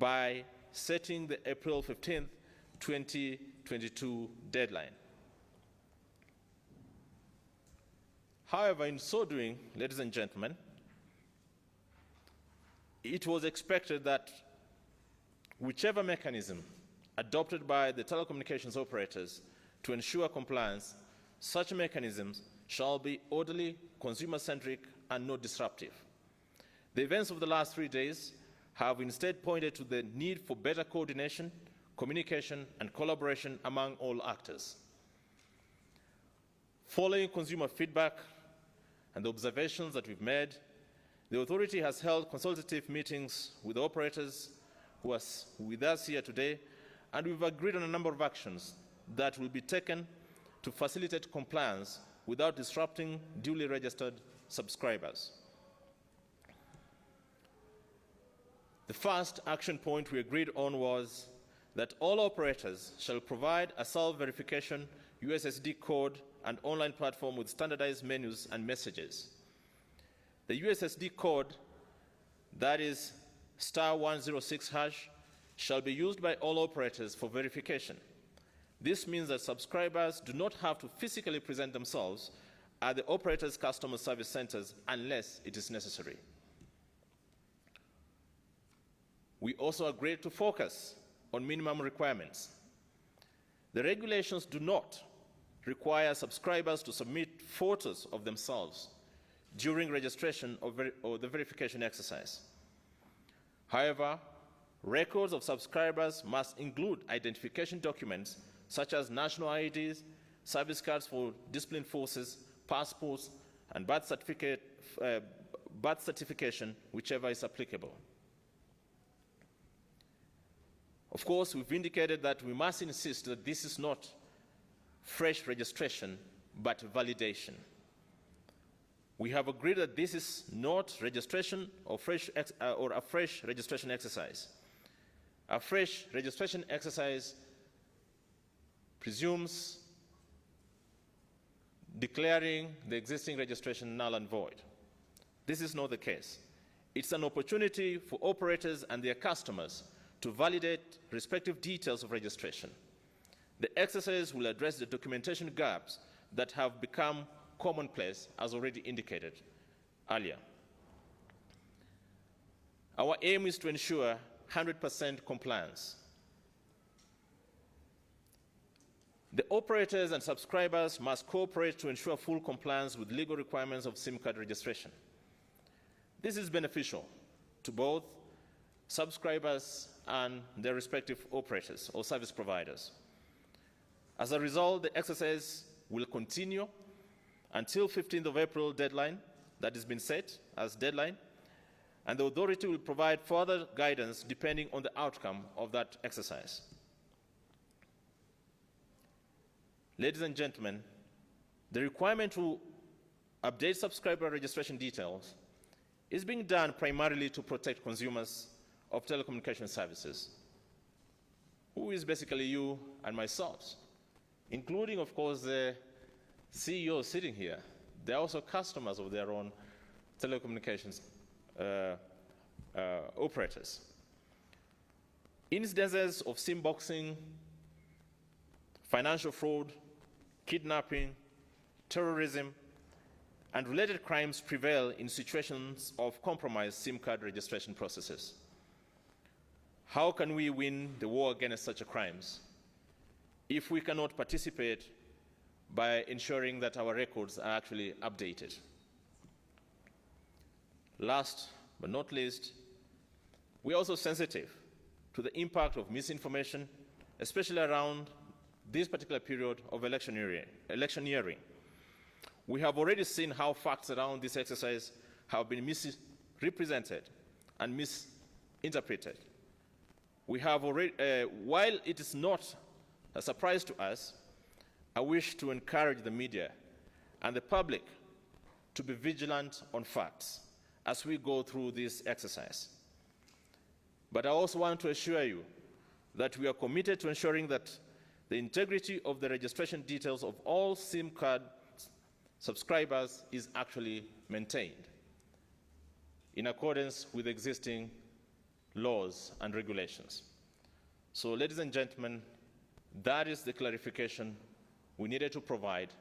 by setting the April 15th, 2022 deadline. However, in so doing, ladies and gentlemen, it was expected that whichever mechanism adopted by the telecommunications operators to ensure compliance, such mechanisms shall be orderly, consumer-centric, and not disruptive. The events of the last 3 days have instead pointed to the need for better coordination, communication, and collaboration among all actors. Following consumer feedback and the observations that we've made, the authority has held consultative meetings with the operators who are with us here today, and we've agreed on a number of actions that will be taken to facilitate compliance without disrupting duly registered subscribers. The first action point we agreed on was that all operators shall provide a self-verification USSD code and online platform with standardized menus and messages. The USSD code, that is *106#, shall be used by all operators for verification. This means that subscribers do not have to physically present themselves at the operator's customer service centers unless it is necessary. We also agreed to focus on minimum requirements. The regulations do not require subscribers to submit photos of themselves during registration or the verification exercise. However, records of subscribers must include identification documents such as national IDs, service cards for disciplined forces, passports, and birth certification, whichever is applicable. Of course, we've indicated that we must insist that this is not fresh registration, but validation. We have agreed that this is not registration or a fresh registration exercise. A fresh registration exercise presumes declaring the existing registration null and void. This is not the case. It's an opportunity for operators and their customers to validate respective details of registration. The exercise will address the documentation gaps that have become commonplace, as already indicated earlier. Our aim is to ensure 100% compliance. The operators and subscribers must cooperate to ensure full compliance with legal requirements of SIM card registration. This is beneficial to both subscribers and their respective operators or service providers. As a result, the exercise will continue until 15th of April deadline that has been set as deadline, and the authority will provide further guidance depending on the outcome of that exercise. Ladies and gentlemen, the requirement to update subscriber registration details is being done primarily to protect consumers of telecommunication services, who is basically you and myself, including, of course, the CEO sitting here. They're also customers of their own telecommunications operators. Incidences of SIM boxing, financial fraud, kidnapping, terrorism, and related crimes prevail in situations of compromised SIM card registration processes. How can we win the war against such crimes if we cannot participate by ensuring that our records are actually updated? Last but not least, we are also sensitive to the impact of misinformation, especially around this particular period of electioneering. We have already seen how facts around this exercise have been misrepresented and misinterpreted. We have already, while it is not a surprise to us, I wish to encourage the media and the public to be vigilant on facts as we go through this exercise. But I also want to assure you that we are committed to ensuring that the integrity of the registration details of all SIM card subscribers is actually maintained in accordance with existing laws and regulations. So, ladies and gentlemen, that is the clarification we needed to provide